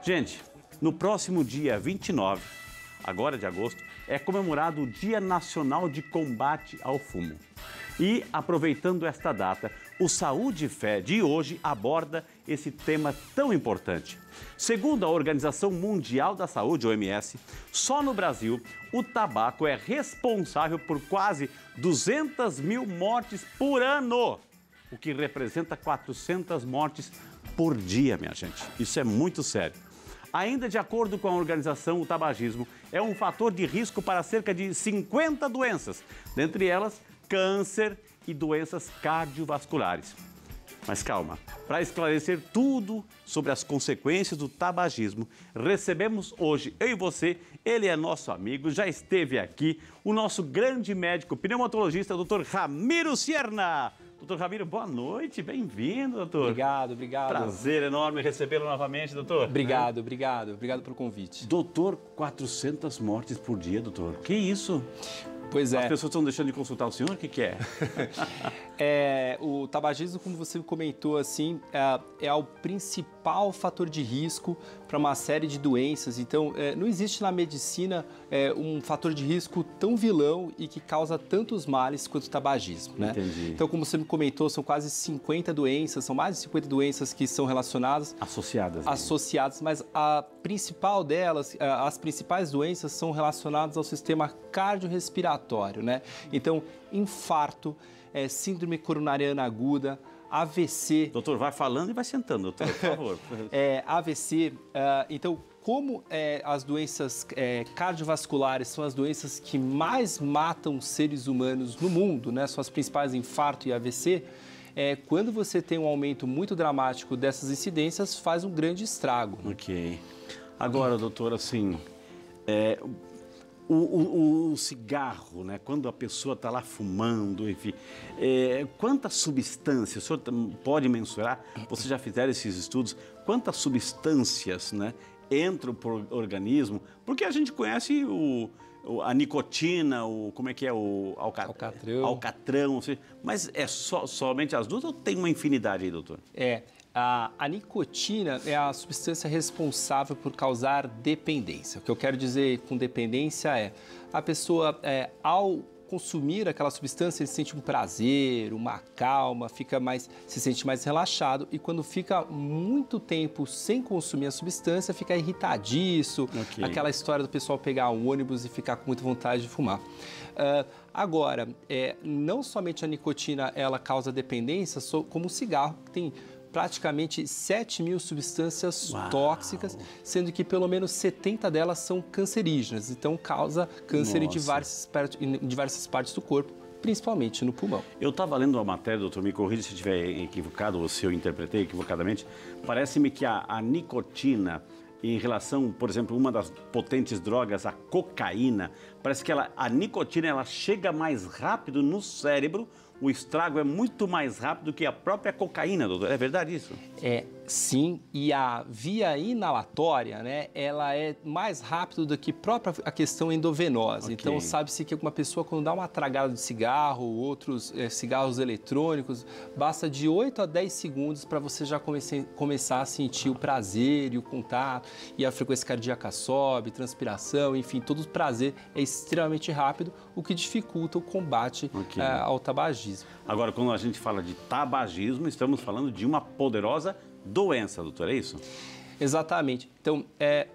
Gente, no próximo dia 29, agora de agosto, é comemorado o Dia Nacional de Combate ao Fumo. E, aproveitando esta data, o Saúde e Fé de hoje aborda esse tema tão importante. Segundo a Organização Mundial da Saúde, OMS, só no Brasil, o tabaco é responsável por quase 200 mil mortes por ano, o que representa 400 mortes por dia, minha gente. Isso é muito sério. Ainda de acordo com a organização, o tabagismo é um fator de risco para cerca de 50 doenças, dentre elas câncer e doenças cardiovasculares. Mas calma, para esclarecer tudo sobre as consequências do tabagismo, recebemos hoje, eu e você, ele é nosso amigo, já esteve aqui, o nosso grande médico pneumatologista, Dr. Ramiro Cierna. Doutor Ramiro, boa noite, bem-vindo, doutor. Obrigado, obrigado. Prazer enorme recebê-lo novamente, doutor. Obrigado, obrigado pelo convite. Doutor, 400 mortes por dia, doutor. Que isso? Pois é. As pessoas estão deixando de consultar o senhor? O que é? O tabagismo, como você comentou, assim, é o principal fator de risco para uma série de doenças. Então, não existe na medicina um fator de risco tão vilão e que causa tantos males quanto o tabagismo, né? Entendi. Então, como você me comentou, são quase 50 doenças, são mais de 50 doenças que são relacionadas. Associadas. Né? Associadas, mas a principal delas, as principais doenças são relacionadas ao sistema cardiorrespiratório, né? Então, infarto, síndrome coronariana aguda, AVC. Doutor, vai falando e vai sentando, doutor, por favor. AVC, então, como as doenças cardiovasculares são as doenças que mais matam seres humanos no mundo, né? São as principais, infarto e AVC, quando você tem um aumento muito dramático dessas incidências, faz um grande estrago. Ok. Agora, doutor, assim, o cigarro, né? Quando a pessoa está lá fumando, enfim, quantas substâncias, o senhor pode mensurar, vocês já fizeram esses estudos, quantas substâncias, né, entram por organismo? Porque a gente conhece a nicotina, como é que é, o alcatrão, mas é somente as duas ou tem uma infinidade aí, doutor? A nicotina é a substância responsável por causar dependência. O que eu quero dizer com dependência é a pessoa, ao consumir aquela substância, ele sente um prazer, uma calma, se sente mais relaxado, e quando fica muito tempo sem consumir a substância, fica irritadiço, okay. Aquela história do pessoal pegar um ônibus e ficar com muita vontade de fumar. Agora, não somente a nicotina ela causa dependência, como o cigarro, que tem praticamente 7 mil substâncias tóxicas, sendo que pelo menos 70 delas são cancerígenas. Então, causa câncer em diversas partes do corpo, principalmente no pulmão. Eu estava lendo uma matéria, doutor, me corrija se estiver equivocado ou se eu interpretei equivocadamente. Parece-me que a nicotina, em relação, por exemplo, uma das potentes drogas, a cocaína, parece que a nicotina ela chega mais rápido no cérebro, o estrago é muito mais rápido que a própria cocaína, doutor. É verdade isso? Sim, e a via inalatória, né, ela é mais rápida do que a questão endovenosa. Okay. Então, sabe-se que uma pessoa, quando dá uma tragada de cigarro ou outros cigarros eletrônicos, basta de 8 a 10 segundos para você já começar a sentir o prazer e o contato, e a frequência cardíaca sobe, transpiração, enfim, todo o prazer é extremamente rápido, o que dificulta o combate ao tabagismo. Agora, quando a gente fala de tabagismo, estamos falando de uma poderosa doença, doutor, é isso? Exatamente. Então,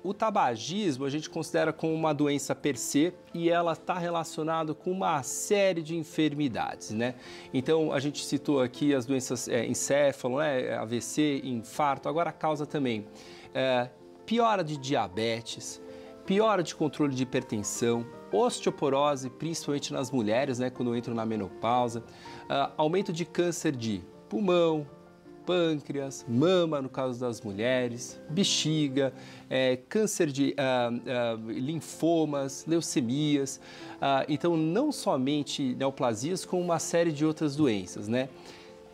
o tabagismo a gente considera como uma doença per se e ela está relacionada com uma série de enfermidades, né? Então, a gente citou aqui as doenças encéfalo, AVC, infarto, agora a causa também piora de diabetes, piora de controle de hipertensão, osteoporose, principalmente nas mulheres, né, quando entram na menopausa, aumento de câncer de pulmão, pâncreas, mama no caso das mulheres, bexiga, câncer de linfomas, leucemias, então não somente neoplasias, como uma série de outras doenças, né?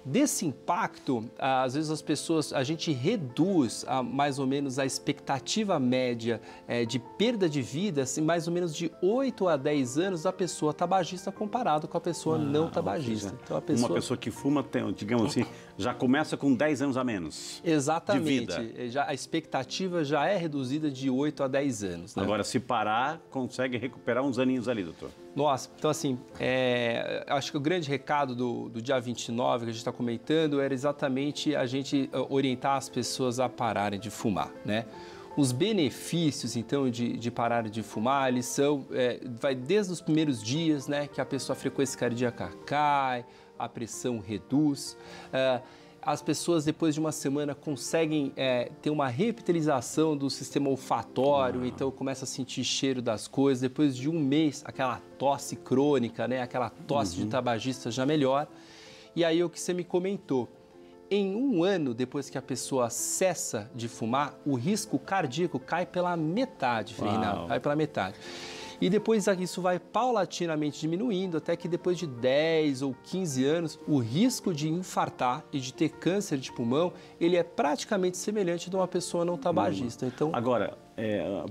Desse impacto, às vezes a gente reduz mais ou menos a expectativa média de perda de vida, assim, mais ou menos de 8 a 10 anos da pessoa tabagista comparado com a pessoa não tabagista. Então, uma pessoa que fuma tem, digamos assim, já começa com 10 anos a menos. Exatamente. De vida. A expectativa já é reduzida de 8 a 10 anos. Né? Agora, se parar, consegue recuperar uns aninhos ali, doutor. Nossa, então assim, acho que o grande recado do dia 29 que a gente está comentando era exatamente a gente orientar as pessoas a pararem de fumar, né? Os benefícios, então, de parar de fumar, eles são, vai desde os primeiros dias, né, que a frequência cardíaca cai, a pressão reduz, as pessoas depois de uma semana conseguem ter uma revitalização do sistema olfatório, então começa a sentir cheiro das coisas, depois de um mês, aquela tosse crônica, né, aquela tosse de tabagista já melhora, e aí o que você me comentou, em um ano depois que a pessoa cessa de fumar, o risco cardíaco cai pela metade, Reinaldo, cai pela metade. E depois isso vai paulatinamente diminuindo, até que depois de 10 ou 15 anos, o risco de infartar e de ter câncer de pulmão, ele é praticamente semelhante de uma pessoa não tabagista. Então, agora,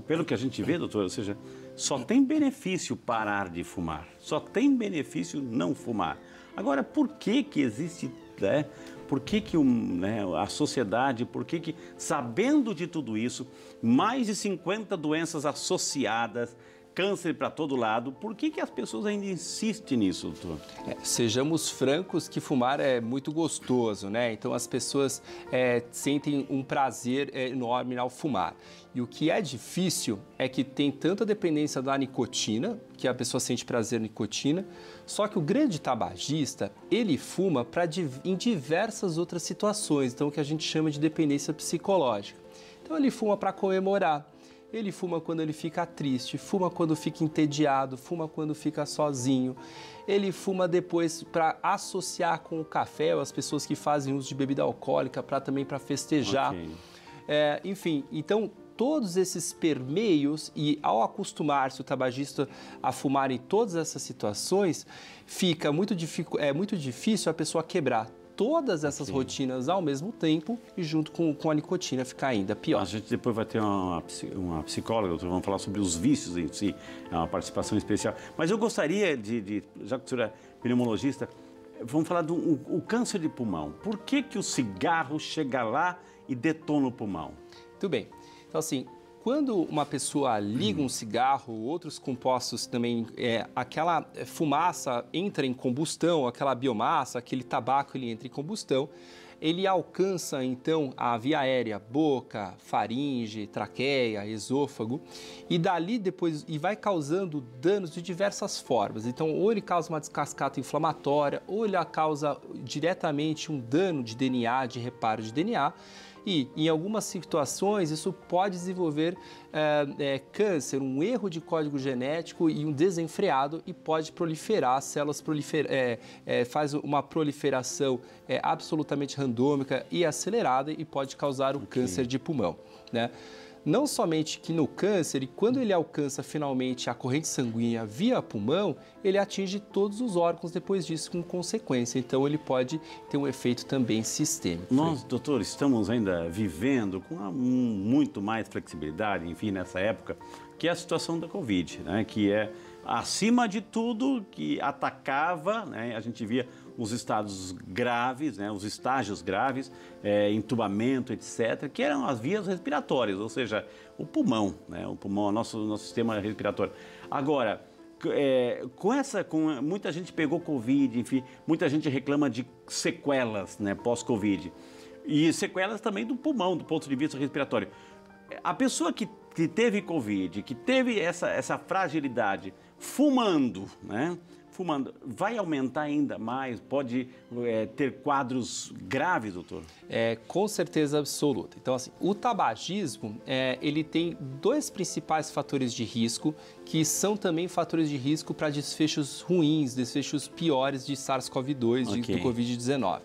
pelo que a gente vê, doutor, ou seja, só tem benefício parar de fumar, só tem benefício não fumar. Agora, por que existe... Por que a sociedade, sabendo de tudo isso, mais de 50 doenças associadas, câncer para todo lado, por que as pessoas ainda insistem nisso, doutor? Sejamos francos que fumar é muito gostoso, né? Então as pessoas sentem um prazer enorme ao fumar. E o que é difícil é que tem tanta dependência da nicotina, que a pessoa sente prazer na nicotina, só que o grande tabagista, ele fuma em diversas outras situações, então o que a gente chama de dependência psicológica. Então ele fuma para comemorar. Ele fuma quando ele fica triste, fuma quando fica entediado, fuma quando fica sozinho. Ele fuma depois para associar com o café, ou as pessoas que fazem uso de bebida alcoólica também para festejar. Okay. Enfim, então todos esses permeios e ao acostumar-se o tabagista a fumar em todas essas situações, fica muito difícil a pessoa quebrar todas essas rotinas ao mesmo tempo e junto com a nicotina ficar ainda pior. A gente depois vai ter uma psicóloga, doutor, vamos falar sobre os vícios em si, é uma participação especial. Mas eu gostaria já que o senhor é pneumologista, vamos falar do câncer de pulmão. Por que o cigarro chega lá e detona o pulmão? Tudo bem. Então assim, quando uma pessoa liga um cigarro, outros compostos também, aquela fumaça entra em combustão, aquela biomassa, aquele tabaco, ele entra em combustão, ele alcança então a via aérea, boca, faringe, traqueia, esôfago, e dali depois vai causando danos de diversas formas. Então, ou ele causa uma descascata inflamatória, ou ele causa diretamente um dano de DNA, de reparo de DNA, e, em algumas situações, isso pode desenvolver câncer, um erro de código genético e um desenfreado e pode proliferar, as células faz uma proliferação absolutamente randômica e acelerada e pode causar o câncer de pulmão, né? Não somente que no câncer, e quando ele alcança finalmente a corrente sanguínea via pulmão, ele atinge todos os órgãos depois disso com consequência. Então, ele pode ter um efeito também sistêmico. Nós, doutor, estamos ainda vivendo com muito mais flexibilidade, enfim, nessa época, que é a situação da Covid, né? Que é, acima de tudo, que atacava, né? A gente via os estados graves, né, os estágios graves, entubamento, etc., que eram as vias respiratórias, ou seja, o pulmão, né, o pulmão, nosso sistema respiratório. Agora, muita gente pegou Covid, enfim, muita gente reclama de sequelas, né, pós-Covid, e sequelas também do pulmão, do ponto de vista respiratório. A pessoa que teve Covid, que teve essa fragilidade, fumando, né? Vai aumentar ainda mais? Pode ter quadros graves, doutor? Com certeza absoluta. Então, assim, o tabagismo, ele tem dois principais fatores de risco, que são também fatores de risco para desfechos ruins, desfechos piores de SARS-CoV-2, do Covid-19.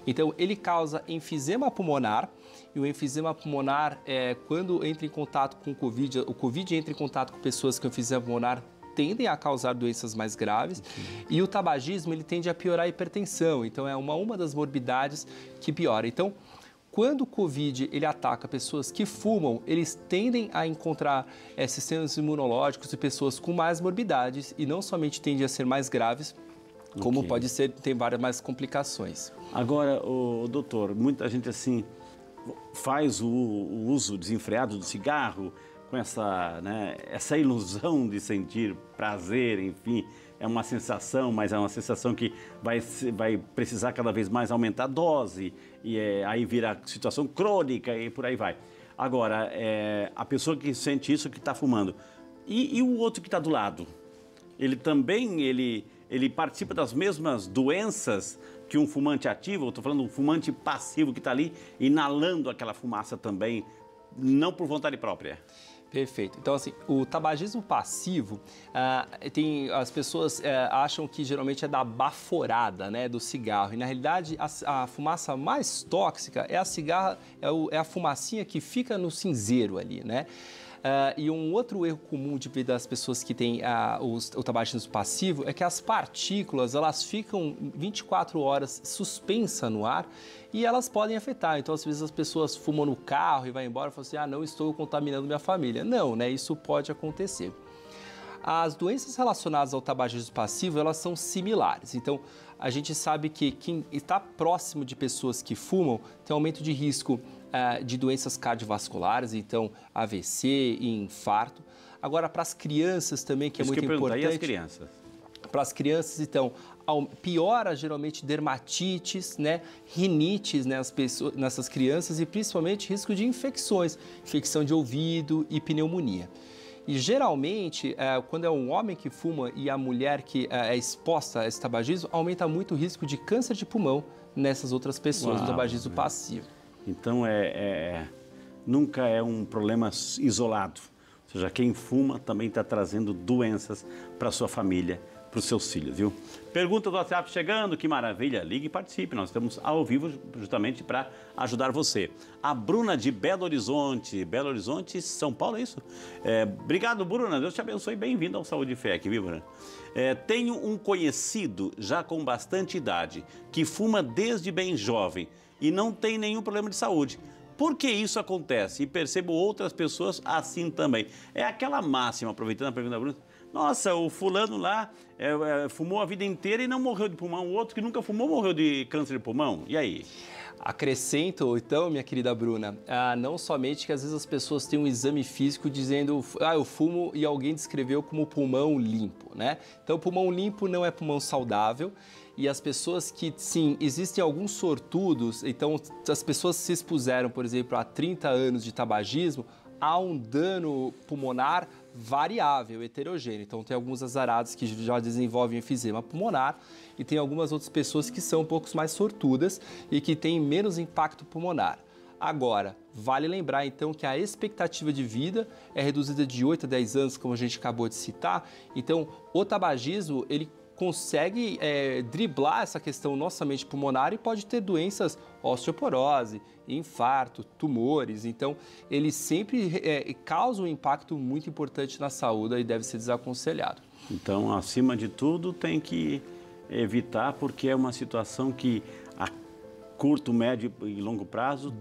Então, ele causa enfisema pulmonar, e o enfisema pulmonar, quando entra em contato com o Covid entra em contato com pessoas com enfisema pulmonar, tendem a causar doenças mais graves, e o tabagismo ele tende a piorar a hipertensão, então é uma das morbidades que piora. Então, quando o Covid ele ataca pessoas que fumam, eles tendem a encontrar sistemas imunológicos de pessoas com mais morbidades, e não somente tendem a ser mais graves, como pode ser, tem várias mais complicações. Agora, doutor, muita gente assim faz o uso desenfreado do cigarro com essa ilusão de sentir prazer, enfim, é uma sensação, mas é uma sensação que vai precisar cada vez mais aumentar a dose, e aí vira situação crônica e por aí vai. Agora, a pessoa que sente isso, que está fumando, e o outro que está do lado? Ele também, ele participa das mesmas doenças que um fumante ativo? Eu estou falando um fumante passivo que está ali inalando aquela fumaça também, não por vontade própria. Perfeito. Então, assim, o tabagismo passivo, as pessoas acham que geralmente é da baforada, né, do cigarro. E, na realidade, a fumaça mais tóxica é a fumacinha que fica no cinzeiro ali, né? E um outro erro comum das pessoas que têm o tabagismo passivo é que as partículas, elas ficam 24 horas suspensas no ar e elas podem afetar. Então, às vezes, as pessoas fumam no carro e vai embora e falam assim, não estou contaminando minha família. Não, né? Isso pode acontecer. As doenças relacionadas ao tabagismo passivo, elas são similares. Então, a gente sabe que quem está próximo de pessoas que fumam tem aumento de risco de doenças cardiovasculares, então AVC e infarto. Agora, para as crianças também, que é muito importante. E as crianças? Para as crianças, então, piora geralmente dermatites, né, rinites, né, nessas crianças e principalmente risco de infecções, infecção de ouvido e pneumonia. E geralmente, quando é um homem que fuma e a mulher que é exposta a esse tabagismo, aumenta muito o risco de câncer de pulmão nessas outras pessoas, no tabagismo passivo. Então, nunca é um problema isolado. Ou seja, quem fuma também está trazendo doenças para a sua família, para os seus filhos, viu? Pergunta do WhatsApp chegando, que maravilha, ligue e participe, nós estamos ao vivo justamente para ajudar você. A Bruna de Belo Horizonte, São Paulo, é isso? Obrigado, Bruna, Deus te abençoe, bem-vindo ao Saúde e Fé aqui, viu, Bruna? Tenho um conhecido, já com bastante idade, que fuma desde bem jovem e não tem nenhum problema de saúde. Por que isso acontece? E percebo outras pessoas assim também. É aquela máxima, aproveitando a pergunta da Bruna, nossa, o fulano lá fumou a vida inteira e não morreu de pulmão. O outro que nunca fumou morreu de câncer de pulmão. E aí? Acrescento, então, minha querida Bruna, não somente que às vezes as pessoas têm um exame físico dizendo, eu fumo e alguém descreveu como pulmão limpo, né? Então, pulmão limpo não é pulmão saudável. E as pessoas que, sim, existem alguns sortudos, então as pessoas se expuseram, por exemplo, a 30 anos de tabagismo, há um dano pulmonar variável, heterogêneo. Então, tem alguns azarados que já desenvolvem enfisema pulmonar e tem algumas outras pessoas que são um pouco mais sortudas e que têm menos impacto pulmonar. Agora, vale lembrar, então, que a expectativa de vida é reduzida de 8 a 10 anos, como a gente acabou de citar. Então, o tabagismo, ele consegue driblar essa questão nossa mente pulmonar e pode ter doenças, osteoporose, infarto, tumores. Então, ele sempre causa um impacto muito importante na saúde e deve ser desaconselhado. Então, acima de tudo, tem que evitar, porque é uma situação que a curto, médio e longo prazo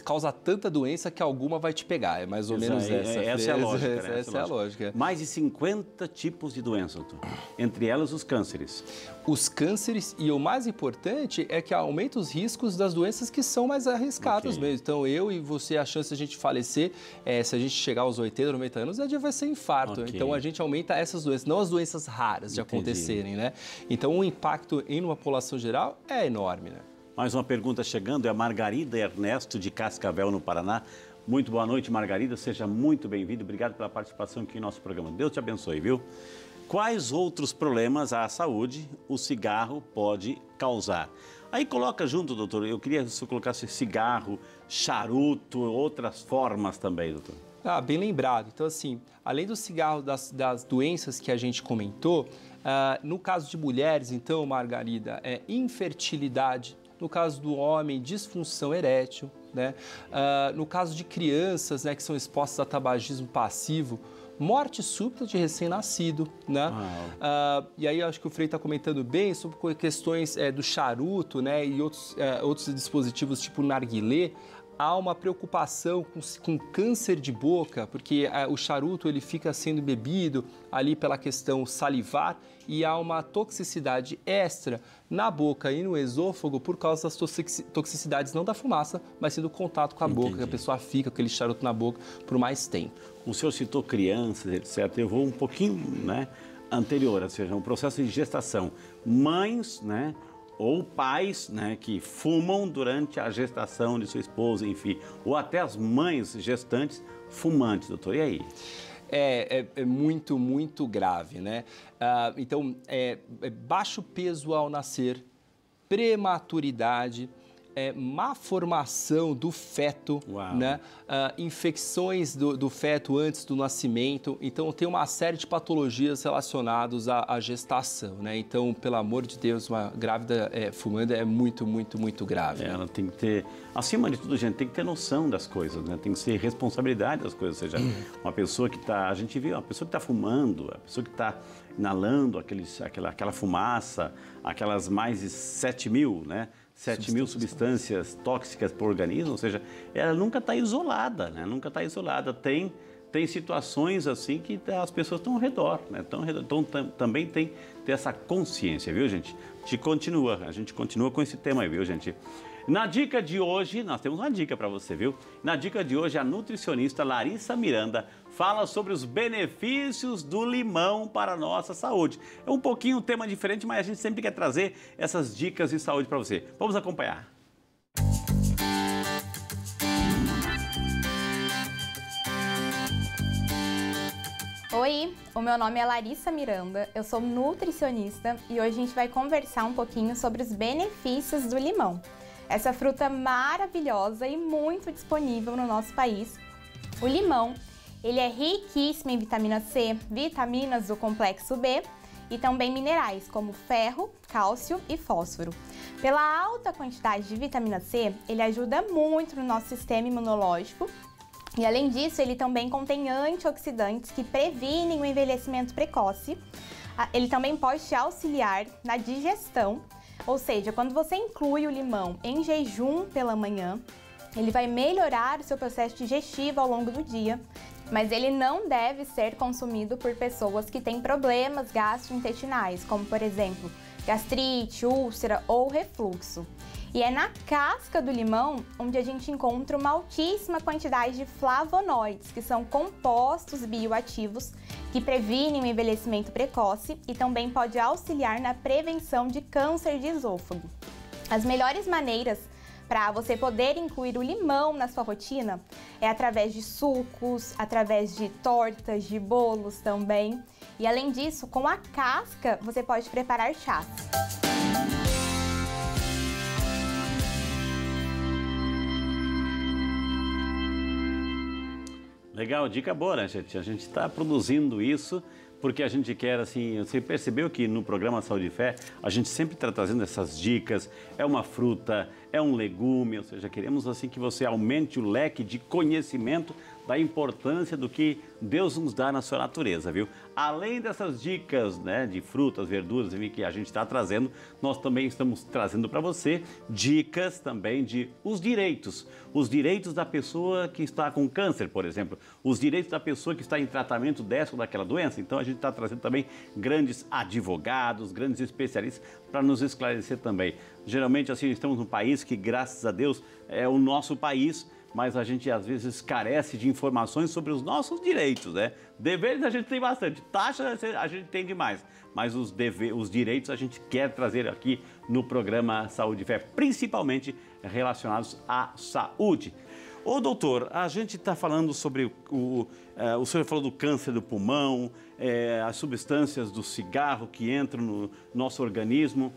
causa tanta doença que alguma vai te pegar, é mais ou menos essa. Essa é a lógica, né? Essa é a lógica. Mais de 50 tipos de doenças, doutor. Entre elas os cânceres. Os cânceres, e o mais importante é que aumenta os riscos das doenças que são mais arriscadas mesmo. Então, eu e você, a chance de a gente falecer, se a gente chegar aos 80, 90 anos, vai ser infarto. Então, a gente aumenta essas doenças, não as doenças raras de acontecerem, né? Então, o impacto em uma população geral é enorme, né? Mais uma pergunta chegando, é a Margarida Ernesto, de Cascavel, no Paraná. Muito boa noite, Margarida, seja muito bem-vindo. Obrigado pela participação aqui no nosso programa. Deus te abençoe, viu? Quais outros problemas à saúde o cigarro pode causar? Aí coloca junto, doutor, eu queria que você colocasse cigarro, charuto, outras formas também, doutor. Bem lembrado. Então, assim, além do cigarro, das doenças que a gente comentou, no caso de mulheres, então, Margarida, infertilidade. No caso do homem, disfunção erétil, né? No caso de crianças, né, que são expostas a tabagismo passivo, morte súbita de recém-nascido, né? E aí acho que o Frei está comentando bem sobre questões do charuto, né, e outros dispositivos tipo narguilé. há uma preocupação com câncer de boca, porque o charuto ele fica sendo bebido ali pela questão salivar e há uma toxicidade extra na boca e no esôfago por causa das toxicidades não da fumaça, mas sim do contato com a boca, que a pessoa fica com aquele charuto na boca por mais tempo. O senhor citou crianças, etc. Eu vou um pouquinho, né, anterior, ou seja, um processo de gestação. Mães, né, ou pais, né, que fumam durante a gestação de sua esposa, enfim, ou até as mães gestantes fumantes, doutor, e aí? É muito, muito grave, né? Então, baixo peso ao nascer, prematuridade, má formação do feto, né? Infecções do feto antes do nascimento. Então, tem uma série de patologias relacionadas à gestação, né? Então, pelo amor de Deus, uma grávida fumando é muito, muito, muito grave. Ela tem que ter, acima de tudo, gente, tem que ter noção das coisas, né? Tem que ser responsabilidade das coisas. Ou seja, uma pessoa que está, a gente vê, uma pessoa que está fumando, a pessoa que está inalando aquela fumaça, aquelas mais de 7.000, né? 7.000 substâncias tóxicas para o organismo, ou seja, ela nunca está isolada, né? Nunca está isolada. Tem situações assim que as pessoas estão ao redor, né? Então também tem ter essa consciência, viu, gente? A gente continua com esse tema aí, viu, gente? Na dica de hoje, nós temos uma dica para você, viu? Na dica de hoje, a nutricionista Larissa Miranda fala sobre os benefícios do limão para a nossa saúde. É um pouquinho um tema diferente, mas a gente sempre quer trazer essas dicas de saúde para você. Vamos acompanhar. Oi, o meu nome é Larissa Miranda, eu sou nutricionista e hoje a gente vai conversar um pouquinho sobre os benefícios do limão. Essa fruta maravilhosa e muito disponível no nosso país. O limão, ele é riquíssimo em vitamina C, vitaminas do complexo B e também minerais como ferro, cálcio e fósforo. Pela alta quantidade de vitamina C, ele ajuda muito no nosso sistema imunológico e, além disso, ele também contém antioxidantes que previnem o envelhecimento precoce. Ele também pode te auxiliar na digestão. Ou seja, quando você inclui o limão em jejum pela manhã, ele vai melhorar o seu processo digestivo ao longo do dia, mas ele não deve ser consumido por pessoas que têm problemas gastrointestinais, como por exemplo, gastrite, úlcera ou refluxo. E é na casca do limão onde a gente encontra uma altíssima quantidade de flavonoides, que são compostos bioativos que previnem o envelhecimento precoce e também pode auxiliar na prevenção de câncer de esôfago. As melhores maneiras para você poder incluir o limão na sua rotina é através de sucos, através de tortas, de bolos também. E além disso, com a casca, você pode preparar chás. Legal, dica boa, né, gente? A gente está produzindo isso porque a gente quer, assim, você percebeu que no programa Saúde e Fé, a gente sempre está trazendo essas dicas, é uma fruta, é um legume, ou seja, queremos assim que você aumente o leque de conhecimento da importância do que Deus nos dá na sua natureza, viu? Além dessas dicas, né, de frutas, verduras, enfim, que a gente está trazendo, nós também estamos trazendo para você dicas também de os direitos da pessoa que está com câncer, por exemplo, os direitos da pessoa que está em tratamento dessa ou daquela doença. Então a gente está trazendo também grandes advogados, grandes especialistas para nos esclarecer também. Geralmente, assim, estamos num país que, graças a Deus, é o nosso país, mas a gente às vezes carece de informações sobre os nossos direitos, né? Deveres a gente tem bastante, taxa a gente tem demais, mas os direitos a gente quer trazer aqui no programa Saúde e Fé, principalmente relacionados à saúde. Ô doutor, a gente está falando sobre o senhor falou do câncer do pulmão, as substâncias do cigarro que entram no nosso organismo.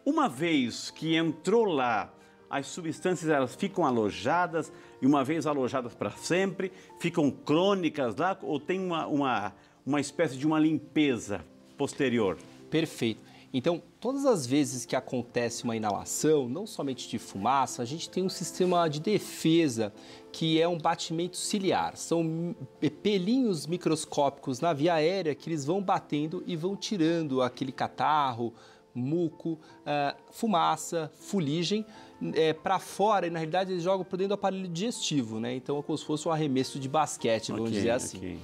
Uma vez que entrou lá, as substâncias elas ficam alojadas e uma vez alojadas para sempre, ficam crônicas lá ou tem uma espécie de uma limpeza posterior? Perfeito. Então, todas as vezes que acontece uma inalação, não somente de fumaça, a gente tem um sistema de defesa que é um batimento ciliar. São pelinhos microscópicos na via aérea que eles vão batendo e vão tirando aquele catarro, muco, fumaça, fuligem para fora, e na realidade eles jogam para dentro do aparelho digestivo, né? Então é como se fosse um arremesso de basquete, vamos dizer assim.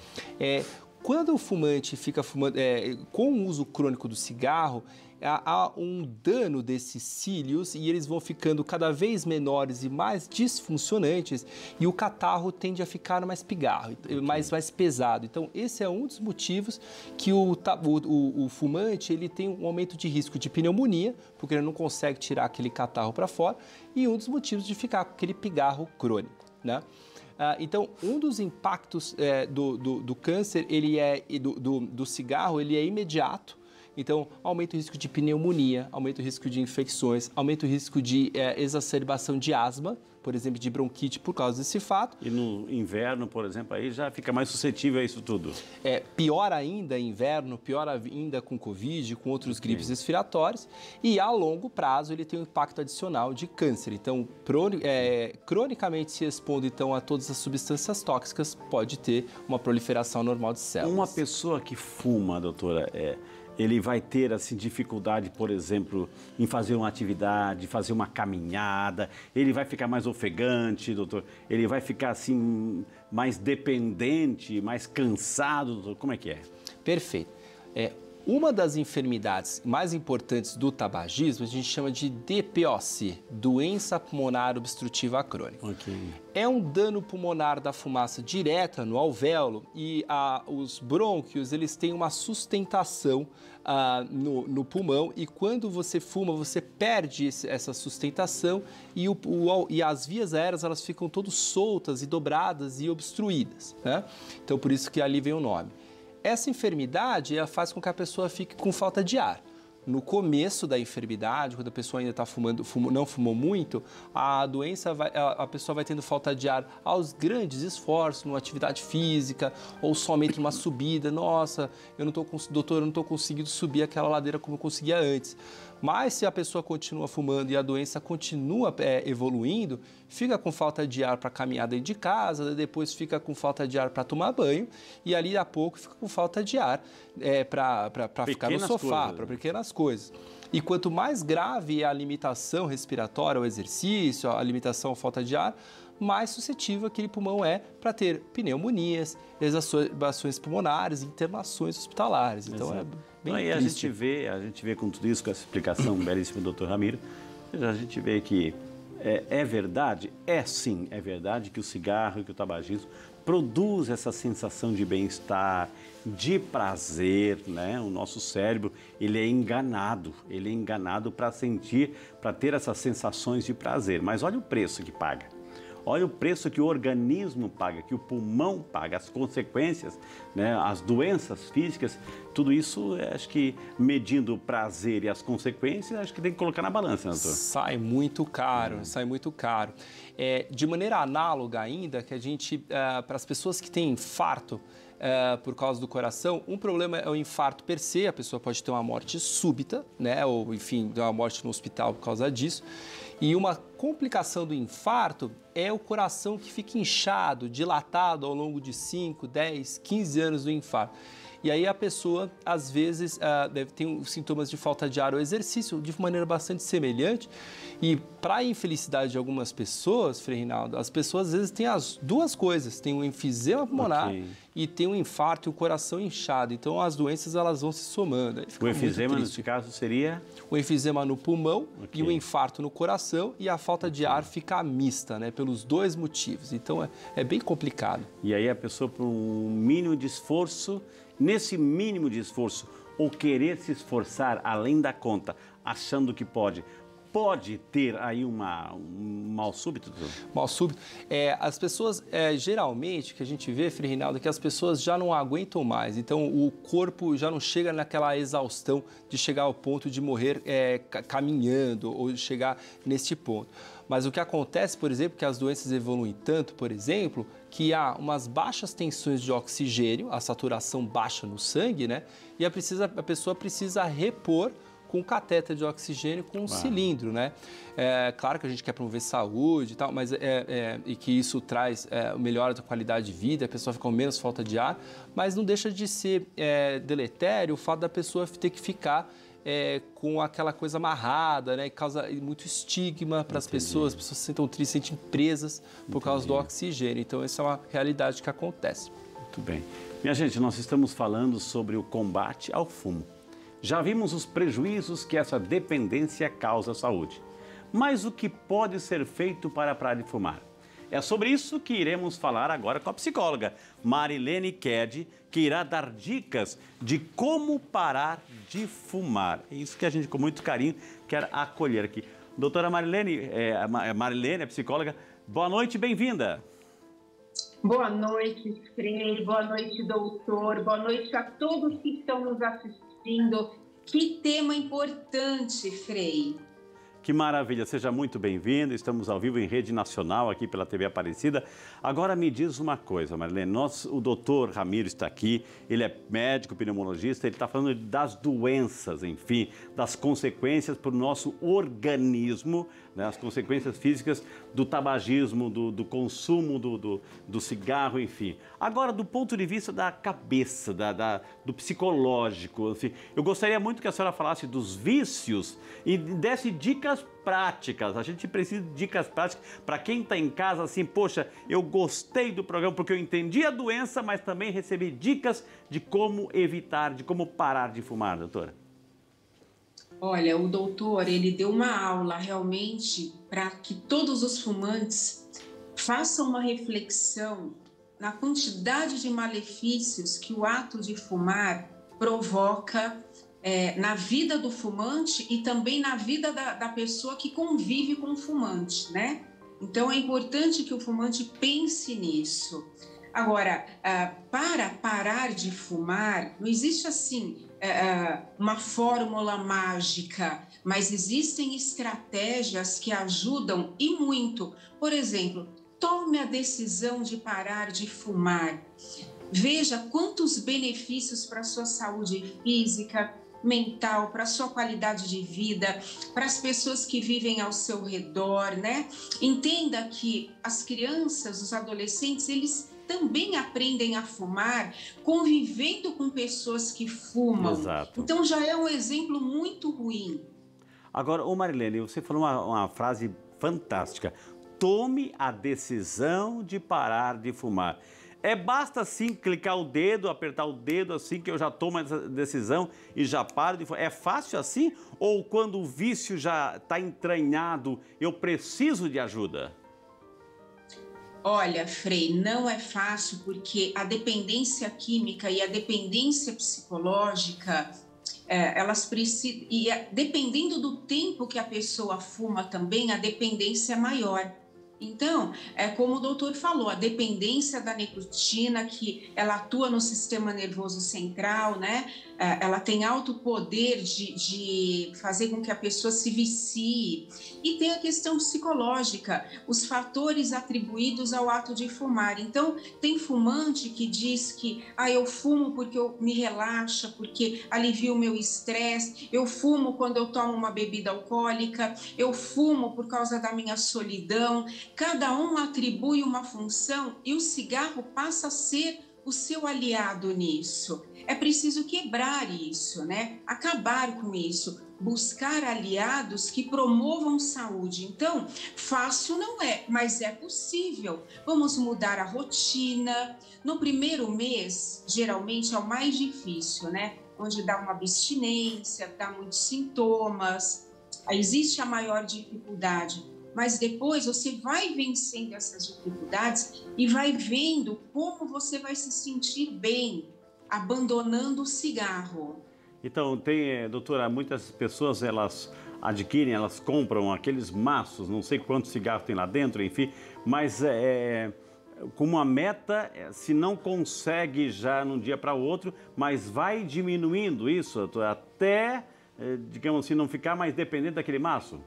Quando o fumante fica fumando, com o uso crônico do cigarro, há um dano desses cílios e eles vão ficando cada vez menores e mais disfuncionantes e o catarro tende a ficar mais pigarro, mais pesado. Então, esse é um dos motivos que o fumante ele tem um aumento de risco de pneumonia, porque ele não consegue tirar aquele catarro para fora, e um dos motivos de ficar com aquele pigarro crônico, né? Então, um dos impactos do câncer, do cigarro, ele é imediato. Então, aumenta o risco de pneumonia, aumenta o risco de infecções, aumenta o risco de exacerbação de asma, por exemplo, de bronquite por causa desse fato. E no inverno, por exemplo, aí já fica mais suscetível a isso tudo. Pior ainda inverno, pior ainda com Covid, com outros gripes respiratórios. E a longo prazo ele tem um impacto adicional de câncer. Então, cronicamente se expondo então, a todas as substâncias tóxicas, pode ter uma proliferação normal de células. Uma pessoa que fuma, doutora, ele vai ter assim, dificuldade, por exemplo, em fazer uma atividade, fazer uma caminhada, ele vai ficar mais ofegante, doutor, ele vai ficar assim, mais dependente, mais cansado, doutor, como é que é? Perfeito. Uma das enfermidades mais importantes do tabagismo a gente chama de DPOC, doença pulmonar obstrutiva crônica. É um dano pulmonar da fumaça direta no alvéolo e os brônquios eles têm uma sustentação no pulmão e quando você fuma você perde essa sustentação e as vias aéreas elas ficam todas soltas e dobradas e obstruídas, né? Então por isso que ali vem o nome. Essa enfermidade ela faz com que a pessoa fique com falta de ar. No começo da enfermidade, quando a pessoa ainda está não fumou muito, a pessoa vai tendo falta de ar aos grandes esforços, numa atividade física ou somente numa subida. Nossa, doutor, eu não estou conseguindo subir aquela ladeira como eu conseguia antes. Mas se a pessoa continua fumando e a doença continua evoluindo, fica com falta de ar para caminhar dentro de casa, depois fica com falta de ar para tomar banho e ali a pouco fica com falta de ar para ficar no sofá, para pequenas coisas. E quanto mais grave é a limitação respiratória, o exercício, a limitação à falta de ar, mais suscetível aquele pulmão é para ter pneumonias, exacerbações pulmonares, internações hospitalares. Então bem aí triste. a gente vê com tudo isso, com essa explicação belíssima do Dr. Ramiro, a gente vê que é verdade, sim, é verdade que o cigarro e que o tabagismo produz essa sensação de bem-estar, de prazer, né? O nosso cérebro, ele é enganado para ter essas sensações de prazer. Mas olha o preço que paga. Olha o preço que o organismo paga, que o pulmão paga, as consequências, né, as doenças físicas, tudo isso, acho que medindo o prazer e as consequências, acho que tem que colocar na balança, né, doutor? Sai muito caro, sai muito caro. De maneira análoga ainda, que a gente, para as pessoas que têm infarto, por causa do coração, um problema é o infarto per se, a pessoa pode ter uma morte súbita, né, ou enfim, uma morte no hospital por causa disso. E uma complicação do infarto é o coração que fica inchado, dilatado ao longo de 5, 10, 15 anos do infarto. E aí a pessoa, às vezes, deve ter sintomas de falta de ar ou exercício de maneira bastante semelhante. E para a infelicidade de algumas pessoas, Frei Reinaldo, as pessoas às vezes têm as duas coisas. Tem um enfisema pulmonar e tem um infarto e o coração inchado. Então as doenças elas vão se somando. O enfisema, nesse caso, seria? O enfisema no pulmão e o infarto no coração e a falta de ar fica mista, né? Pelos dois motivos. Então é bem complicado. E aí a pessoa, por um mínimo de esforço, nesse mínimo de esforço, ou querer se esforçar além da conta, achando que pode ter aí um mal súbito? Mal súbito. As pessoas, geralmente, que a gente vê, Frei Reinaldo, é que as pessoas já não aguentam mais. Então, o corpo já não chega naquela exaustão de chegar ao ponto de morrer caminhando ou chegar neste ponto. Mas o que acontece, por exemplo, que as doenças evoluem tanto, por exemplo, que há umas baixas tensões de oxigênio, a saturação baixa no sangue, né? E a pessoa precisa repor com catéter de oxigênio com um cilindro, né? Claro que a gente quer promover saúde e tal, mas e que isso traz melhora da qualidade de vida, a pessoa fica com menos falta de ar, mas não deixa de ser deletério o fato da pessoa ter que ficar com aquela coisa amarrada, né? E causa muito estigma para as pessoas se sentem tristes, se sentem presas por causa do oxigênio. Então, essa é uma realidade que acontece. Muito bem. Minha gente, nós estamos falando sobre o combate ao fumo. Já vimos os prejuízos que essa dependência causa à saúde. Mas o que pode ser feito para parar de fumar? É sobre isso que iremos falar agora com a psicóloga Marilene Ked, que irá dar dicas de como parar de fumar. É isso que a gente, com muito carinho, quer acolher aqui. Doutora Marilene, Marilene, a psicóloga, boa noite, bem-vinda. Boa noite, Frei, boa noite, doutor, boa noite a todos que estão nos assistindo. Que tema importante, Frei. Que maravilha, seja muito bem-vindo, estamos ao vivo em rede nacional aqui pela TV Aparecida. Agora me diz uma coisa, Marilene, o doutor Ramiro está aqui, ele é médico, pneumologista, ele está falando das doenças, enfim, das consequências para o nosso organismo, né, as consequências físicas do tabagismo, do consumo do cigarro, enfim. Agora, do ponto de vista da cabeça, do psicológico, assim, eu gostaria muito que a senhora falasse dos vícios e desse dicas práticas. A gente precisa de dicas práticas para quem está em casa, assim, poxa, eu gostei do programa porque eu entendi a doença, mas também recebi dicas de como evitar, de como parar de fumar, doutora. Olha, o doutor, ele deu uma aula realmente para que todos os fumantes façam uma reflexão na quantidade de malefícios que o ato de fumar provoca na vida do fumante e também na vida da pessoa que convive com o fumante, né? Então, é importante que o fumante pense nisso. Agora, para parar de fumar, não existe assim uma fórmula mágica, mas existem estratégias que ajudam e muito. Por exemplo, tome a decisão de parar de fumar. Veja quantos benefícios para a sua saúde física, mental, para a sua qualidade de vida, para as pessoas que vivem ao seu redor, né? Entenda que as crianças, os adolescentes, eles também aprendem a fumar convivendo com pessoas que fumam. Exato. Então já é um exemplo muito ruim. Agora, Marilene, você falou uma frase fantástica. Tome a decisão de parar de fumar. Basta assim clicar o dedo, apertar o dedo assim que eu já tomo essa decisão e já paro de fumar. É fácil assim? Ou quando o vício já está entranhado, eu preciso de ajuda? Olha, Frei, não é fácil porque a dependência química e a dependência psicológica, elas precisam... E dependendo do tempo que a pessoa fuma também, a dependência é maior. Então, como o doutor falou, a dependência da nicotina, que ela atua no sistema nervoso central, né? Ela tem alto poder de fazer com que a pessoa se vicie. E tem a questão psicológica, os fatores atribuídos ao ato de fumar. Então, tem fumante que diz que eu fumo porque me relaxa, porque alivia o meu estresse, eu fumo quando eu tomo uma bebida alcoólica, eu fumo por causa da minha solidão. Cada um atribui uma função e o cigarro passa a ser o seu aliado nisso. É preciso quebrar isso, né? Acabar com isso, buscar aliados que promovam saúde. Então, fácil não é, mas é possível. Vamos mudar a rotina. No primeiro mês, geralmente é o mais difícil, né? Onde dá uma abstinência, dá muitos sintomas, aí existe a maior dificuldade. Mas depois você vai vencendo essas dificuldades e vai vendo como você vai se sentir bem, abandonando o cigarro. Então, doutora, muitas pessoas, elas adquirem, elas compram aqueles maços, não sei quantos cigarros tem lá dentro, enfim, mas com uma meta, se não consegue já de um dia para o outro, mas vai diminuindo isso até, digamos assim, não ficar mais dependente daquele maço?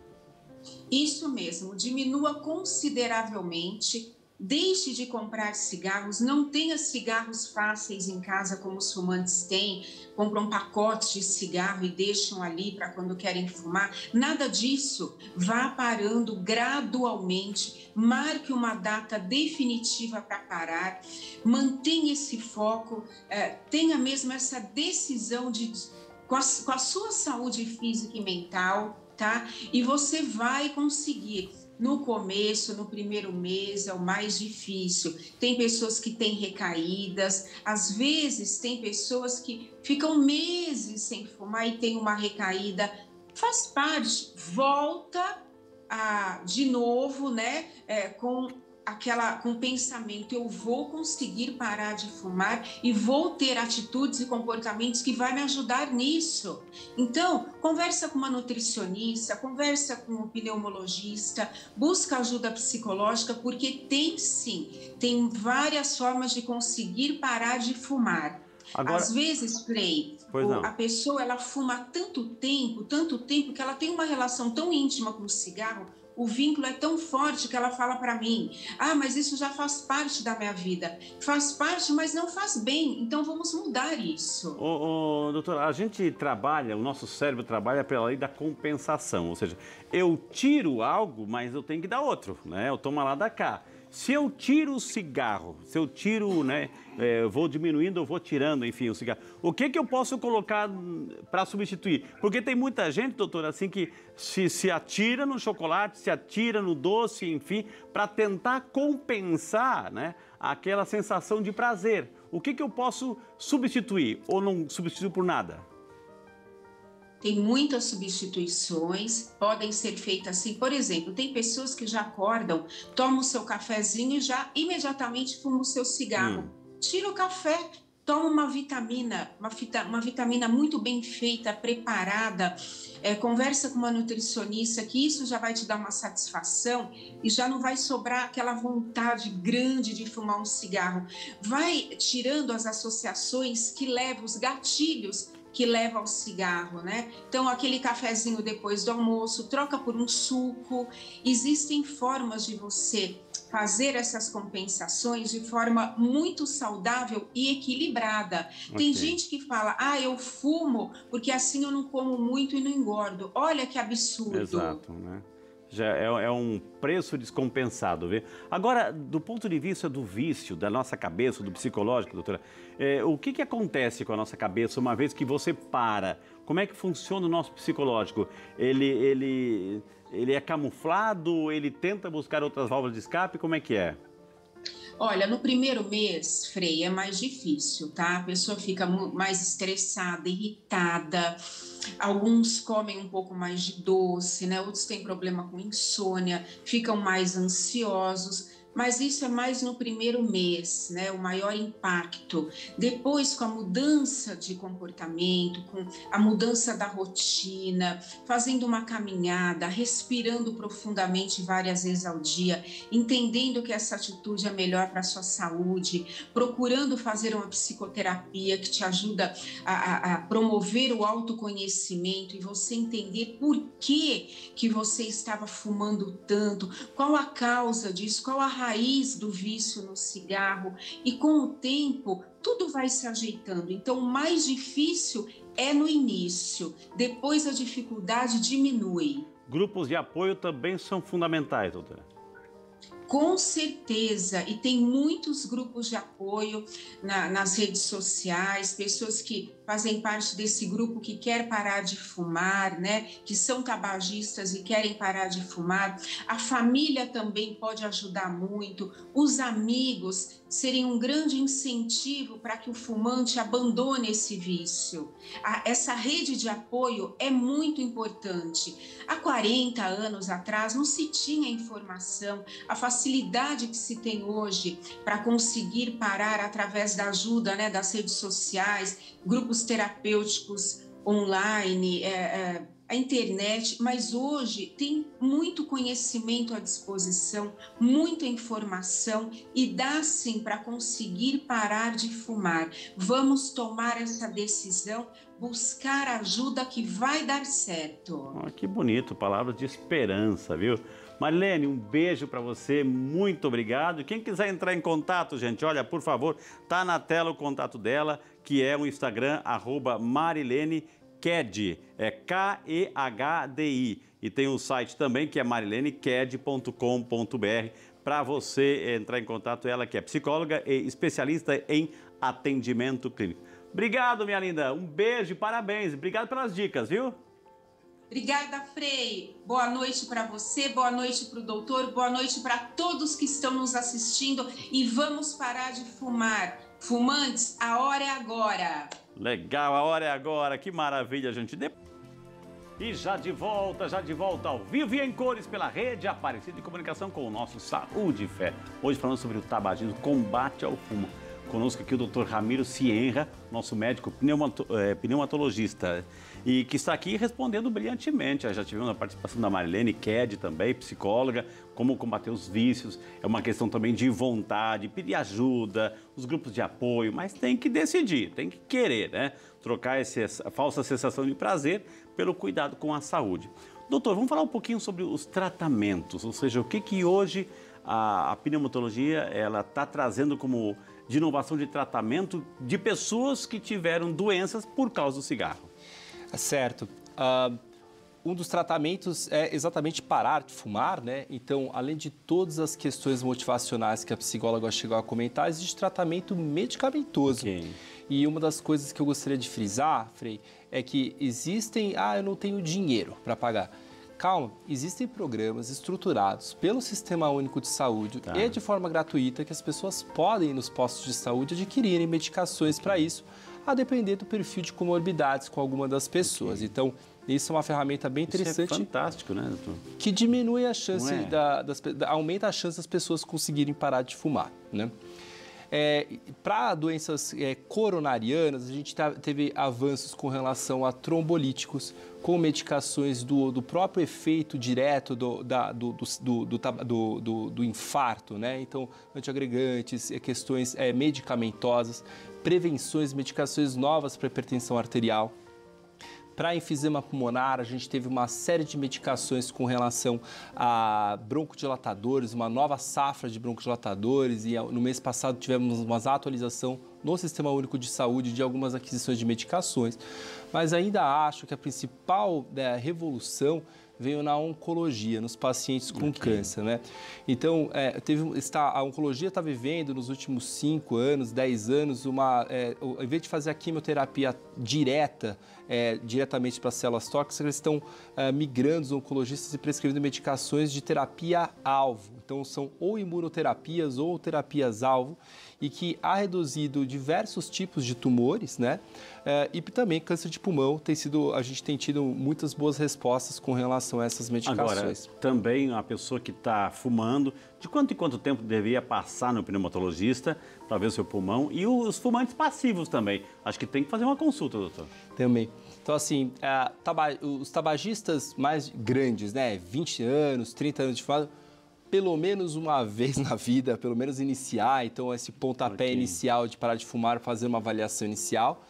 Isso mesmo, diminua consideravelmente, deixe de comprar cigarros, não tenha cigarros fáceis em casa como os fumantes têm, compram pacotes de cigarro e deixam ali para quando querem fumar, nada disso, vá parando gradualmente, marque uma data definitiva para parar, mantenha esse foco, tenha mesmo essa decisão de com a sua saúde física e mental, tá? E você vai conseguir. No começo, no primeiro mês, é o mais difícil. Tem pessoas que têm recaídas, às vezes tem pessoas que ficam meses sem fumar e tem uma recaída. Faz parte, volta de novo, né? Com o pensamento, eu vou conseguir parar de fumar e vou ter atitudes e comportamentos que vai me ajudar nisso. Então, conversa com uma nutricionista, conversa com um pneumologista, busca ajuda psicológica, porque tem várias formas de conseguir parar de fumar. Agora, às vezes, Frei, a pessoa ela fuma tanto tempo, que ela tem uma relação tão íntima com o cigarro, o vínculo é tão forte que ela fala para mim, mas isso já faz parte da minha vida. Faz parte, mas não faz bem, então vamos mudar isso. Doutora, a gente trabalha, o nosso cérebro trabalha pela lei da compensação, ou seja, eu tiro algo, mas eu tenho que dar outro, né? Eu tomo lá da cá. Se eu tiro o cigarro, se eu tiro, né, eu vou diminuindo, eu vou tirando, enfim, o cigarro. O que eu posso colocar para substituir? Porque tem muita gente, doutora, assim, que se atira no chocolate, se atira no doce, enfim, para tentar compensar, né, aquela sensação de prazer. O que eu posso substituir ou não substituir por nada? Tem muitas substituições, podem ser feitas assim. Por exemplo, tem pessoas que já acordam, tomam o seu cafezinho e já imediatamente fumam o seu cigarro. Tira o café, toma uma vitamina muito bem feita, preparada. Conversa com uma nutricionista, que isso já vai te dar uma satisfação e já não vai sobrar aquela vontade grande de fumar um cigarro. Vai tirando as associações que levam, os gatilhos que leva ao cigarro, né? Então, aquele cafezinho depois do almoço, troca por um suco. Existem formas de você fazer essas compensações de forma muito saudável e equilibrada. Tem gente que fala, eu fumo porque assim eu não como muito e não engordo. Olha que absurdo. Exato, né? Já é um preço descompensado, viu? Agora, do ponto de vista do vício, da nossa cabeça, do psicológico, doutora, o que acontece com a nossa cabeça uma vez que você para? Como é que funciona o nosso psicológico? Ele é camuflado? Ele tenta buscar outras válvulas de escape? Como é que é? Olha, no primeiro mês, Frei, é mais difícil, tá? A pessoa fica mais estressada, irritada. Alguns comem um pouco mais de doce, né? Outros têm problema com insônia, ficam mais ansiosos. Mas isso é mais no primeiro mês, né? O maior impacto. Depois, com a mudança de comportamento, com a mudança da rotina, fazendo uma caminhada, respirando profundamente várias vezes ao dia, entendendo que essa atitude é melhor para a sua saúde, procurando fazer uma psicoterapia que te ajuda a promover o autoconhecimento e você entender por que você estava fumando tanto, qual a causa disso, qual a raiz do vício no cigarro, e com o tempo tudo vai se ajeitando. Então, o mais difícil é no início, depois a dificuldade diminui. Grupos de apoio também são fundamentais, doutora. Com certeza, e tem muitos grupos de apoio nas redes sociais, pessoas que fazem parte desse grupo que quer parar de fumar, né? Que são tabagistas e querem parar de fumar. A família também pode ajudar muito, os amigos serem um grande incentivo para que o fumante abandone esse vício. Essa rede de apoio é muito importante. Há 40 anos atrás não se tinha informação, a facilidade que se tem hoje para conseguir parar através da ajuda, né, das redes sociais, grupos terapêuticos online, a internet, mas hoje tem muito conhecimento à disposição, muita informação e dá sim para conseguir parar de fumar. Vamos tomar essa decisão, buscar ajuda que vai dar certo. Que bonito, palavras de esperança, viu? Marilene, um beijo para você, muito obrigado. E quem quiser entrar em contato, gente, olha, por favor, tá na tela o contato dela, que é o Instagram, @MarileneKedi, é KEHDI. E tem o site também, que é marilenekedi.com.br, para você entrar em contato. Ela que é psicóloga e especialista em atendimento clínico. Obrigado, minha linda. Um beijo e parabéns. Obrigado pelas dicas, viu? Obrigada, Frei. Boa noite para você, boa noite para o doutor, boa noite para todos que estão nos assistindo e vamos parar de fumar. Fumantes, a hora é agora. Legal, a hora é agora. Que maravilha, gente. E já de volta ao vivo e em cores pela rede Aparecida de Comunicação com o nosso Saúde e Fé. Hoje falando sobre o tabagismo, combate ao fumo. Conosco aqui o Dr. Ramiro Cienra, nosso médico pneumatologista, e que está aqui respondendo brilhantemente. Já tivemos a participação da Marilene Ked também, psicóloga, como combater os vícios. É uma questão também de vontade, pedir ajuda, os grupos de apoio, mas tem que decidir, tem que querer, né? Trocar essa falsa sensação de prazer pelo cuidado com a saúde. Doutor, vamos falar um pouquinho sobre os tratamentos, ou seja, o que hoje a pneumatologia ela está trazendo como de inovação de tratamento de pessoas que tiveram doenças por causa do cigarro. Certo. Um dos tratamentos é exatamente parar de fumar, né? Então, além de todas as questões motivacionais que a psicóloga chegou a comentar, existe tratamento medicamentoso. Okay. E uma das coisas que eu gostaria de frisar, Frei, é que existem... eu não tenho dinheiro para pagar. Calma, existem programas estruturados pelo Sistema Único de Saúde e de forma gratuita que as pessoas podem, nos postos de saúde, adquirirem medicações para isso, a depender do perfil de comorbidades com alguma das pessoas. Okay. Então, isso é uma ferramenta bem interessante. Isso é fantástico, né, doutor? Que diminui a chance, aumenta a chance das pessoas conseguirem parar de fumar, né? Para doenças coronarianas, a gente teve avanços com relação a trombolíticos, com medicações do próprio efeito direto do infarto, né? Então, antiagregantes, questões medicamentosas, prevenções, medicações novas para hipertensão arterial. Para enfisema pulmonar, a gente teve uma série de medicações com relação a broncodilatadores, uma nova safra de broncodilatadores e no mês passado tivemos uma atualização no Sistema Único de Saúde de algumas aquisições de medicações. Mas ainda acho que a principal revolução veio na oncologia, nos pacientes com câncer, né? Então, a oncologia está vivendo nos últimos 5 anos, 10 anos, ao invés de fazer a quimioterapia diretamente para células tóxicas, eles estão migrando os oncologistas e prescrevendo medicações de terapia-alvo. Então, são ou imunoterapias ou terapias-alvo, e que há reduzido diversos tipos de tumores, né? E também câncer de pulmão, a gente tem tido muitas boas respostas com relação a essas medicações. Agora, também a pessoa que está fumando, de quanto em quanto tempo deveria passar no pneumatologista para ver o seu pulmão? E os fumantes passivos também. Acho que tem que fazer uma consulta, doutor. Também. Então, assim, os tabagistas mais grandes, né? 20 anos, 30 anos de fumada, pelo menos uma vez na vida, pelo menos iniciar, então esse pontapé inicial de parar de fumar, fazer uma avaliação inicial,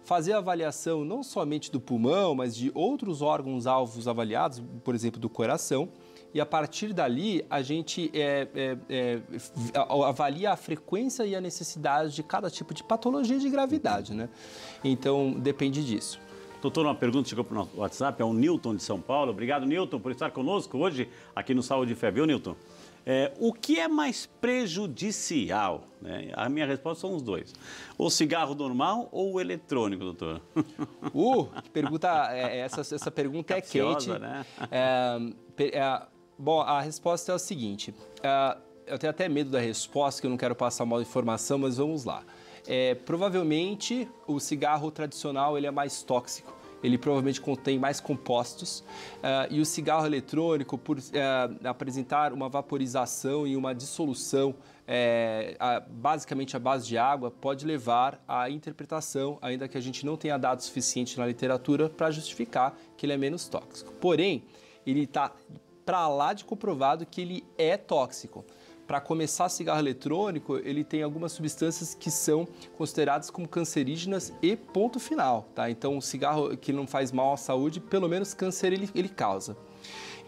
fazer a avaliação não somente do pulmão, mas de outros órgãos-alvos avaliados, por exemplo, do coração, e a partir dali a gente avalia a frequência e a necessidade de cada tipo de patologia de gravidade, né? Então, depende disso. Doutor, uma pergunta chegou para o nosso WhatsApp, é o Newton de São Paulo. Obrigado, Newton, por estar conosco hoje aqui no Saúde e Fé, viu, Newton? O que é mais prejudicial? Né? A minha resposta são os dois. O cigarro normal ou o eletrônico, doutor? Que pergunta, essa pergunta capciosa, é quente. Né? Bom, a resposta é a seguinte. Eu tenho até medo da resposta, que eu não quero passar mal informação, mas vamos lá. Provavelmente o cigarro tradicional ele é mais tóxico, ele provavelmente contém mais compostos e o cigarro eletrônico, por apresentar uma vaporização e uma dissolução basicamente à base de água, pode levar à interpretação, ainda que a gente não tenha dados suficientes na literatura para justificar que ele é menos tóxico. Porém, ele está para lá de comprovado que ele é tóxico. Para começar, cigarro eletrônico, ele tem algumas substâncias que são consideradas como cancerígenas e ponto final, tá? Então, o cigarro que não faz mal à saúde, pelo menos câncer ele causa.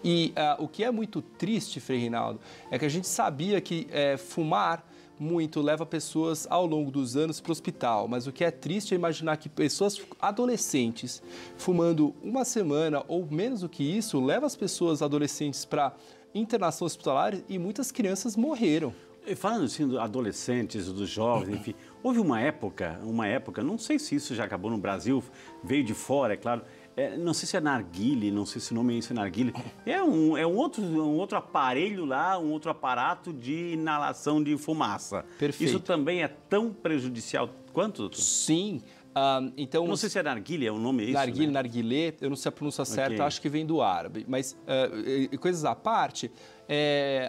E o que é muito triste, Frei Reinaldo, é que a gente sabia que fumar muito leva pessoas ao longo dos anos para o hospital, mas o que é triste é imaginar que pessoas adolescentes fumando uma semana ou menos do que isso, leva as pessoas adolescentes para internação hospitalar e muitas crianças morreram. E falando assim dos adolescentes, dos jovens, enfim, houve uma época, não sei se isso já acabou no Brasil, veio de fora, é claro, não sei se é narguile, não sei se o nome é isso, narguile, é um outro aparelho lá, um outro aparato de inalação de fumaça. Perfeito. Isso também é tão prejudicial quanto, doutor? Sim. Então, não sei se é narguile, é o nome, é isso, narguile, né? narguilé, eu não sei a pronúncia certa, Ok. acho que vem do árabe. Mas, coisas à parte,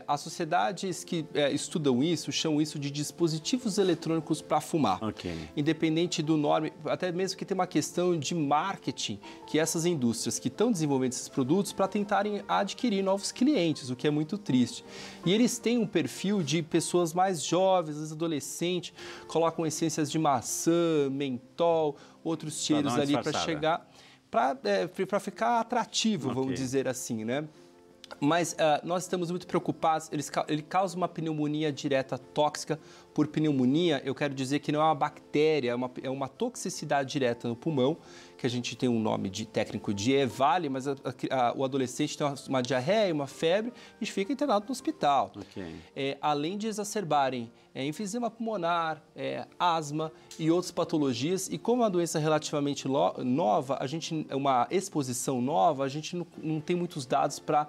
as sociedades que estudam isso, chamam isso de dispositivos eletrônicos para fumar. Ok. Independente do nome, até mesmo que tem uma questão de marketing, que essas indústrias que estão desenvolvendo esses produtos para tentarem adquirir novos clientes, o que é muito triste. E eles têm um perfil de pessoas mais jovens, às vezes adolescentes, colocam essências de maçã, mentol, outros cheiros ali para chegar, para ficar atrativo, vamos dizer assim, né? Mas nós estamos muito preocupados, ele causa uma pneumonia direta tóxica. Por pneumonia, eu quero dizer que não é uma bactéria, é uma toxicidade direta no pulmão, que a gente tem um nome técnico de EVALI, mas o adolescente tem uma diarreia, uma febre e fica internado no hospital. Okay. Além de exacerbarem enfisema pulmonar, asma e outras patologias, e como é uma doença relativamente nova, uma exposição nova, a gente não tem muitos dados para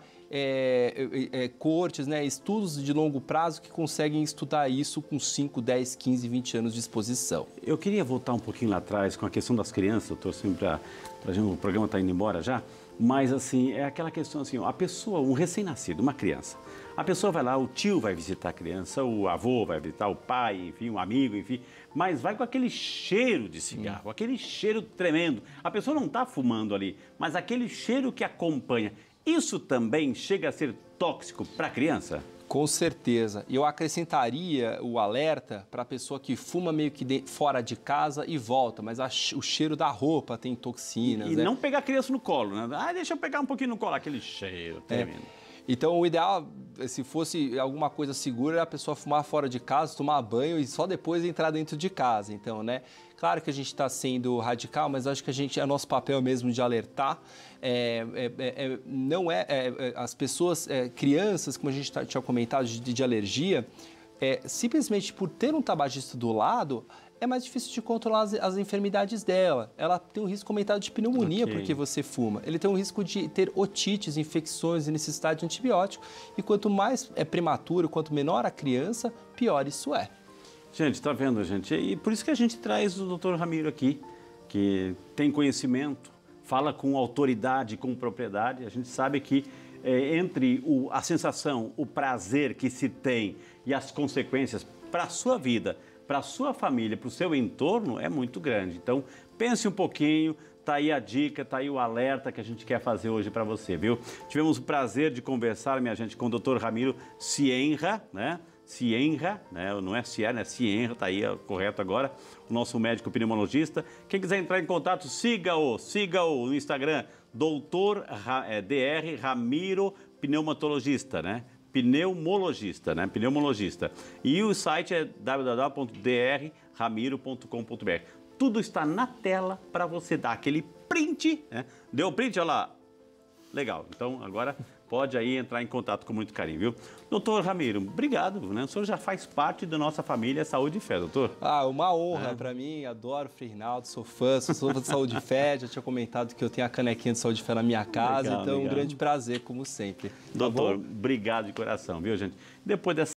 cortes, né, estudos de longo prazo que conseguem estudar isso com 5, 10, 15, 20 anos de exposição. Eu queria voltar um pouquinho lá atrás com a questão das crianças, doutor, sempre o programa está indo embora já, mas assim, é aquela questão assim, a pessoa, um recém-nascido, uma criança, a pessoa vai lá, o tio vai visitar a criança, o avô vai visitar o pai, enfim, um amigo, enfim, mas vai com aquele cheiro de cigarro, aquele cheiro tremendo. A pessoa não está fumando ali, mas aquele cheiro que acompanha. Isso também chega a ser tóxico para a criança? Com certeza. E eu acrescentaria o alerta para a pessoa que fuma meio que fora de casa e volta, mas o cheiro da roupa tem toxinas. E não pegar a criança no colo, né? Deixa eu pegar um pouquinho no colo, aquele cheiro tremendo. Então, o ideal, se fosse alguma coisa segura, é a pessoa fumar fora de casa, tomar banho e só depois entrar dentro de casa. Então, né? Claro que a gente está sendo radical, mas acho que é nosso papel mesmo de alertar. As pessoas, crianças, como a gente tinha comentado, de alergia, simplesmente por ter um tabagista do lado, é mais difícil de controlar as enfermidades dela. Ela tem um risco aumentado de pneumonia porque você fuma. Ele tem um risco de ter otites, infecções e necessidade de antibiótico. E quanto mais é prematuro, quanto menor a criança, pior isso é. Gente, está vendo, gente? E por isso que a gente traz o doutor Ramiro aqui, que tem conhecimento, fala com autoridade, com propriedade. A gente sabe que entre a sensação, o prazer que se tem e as consequências para a sua vida, para a sua família, para o seu entorno, é muito grande. Então, pense um pouquinho, tá aí a dica, tá aí o alerta que a gente quer fazer hoje para você, viu? Tivemos o prazer de conversar, minha gente, com o Dr. Ramiro Cienra, né? Cienra, né? Não é Cienra, né? Cienra, tá aí, correto agora, o nosso médico pneumologista. Quem quiser entrar em contato, siga-o no Instagram, Dr. Dr. Ramiro Pneumatologista, né? Pneumologista, né? Pneumologista. E o site é www.drramiro.com.br. Tudo está na tela para você dar aquele print, né? Deu print, olha lá. Legal. Então, agora pode aí entrar em contato com muito carinho, viu? Doutor Ramiro, obrigado, né? O senhor já faz parte da nossa família Saúde e Fé, doutor. Uma honra para mim, adoro o Frei Rinaldo, sou fã de Saúde e Fé, já tinha comentado que eu tenho a canequinha de Saúde e Fé na minha casa, legal. Um grande prazer, como sempre. Doutor, obrigado de coração, viu, gente? Depois dessa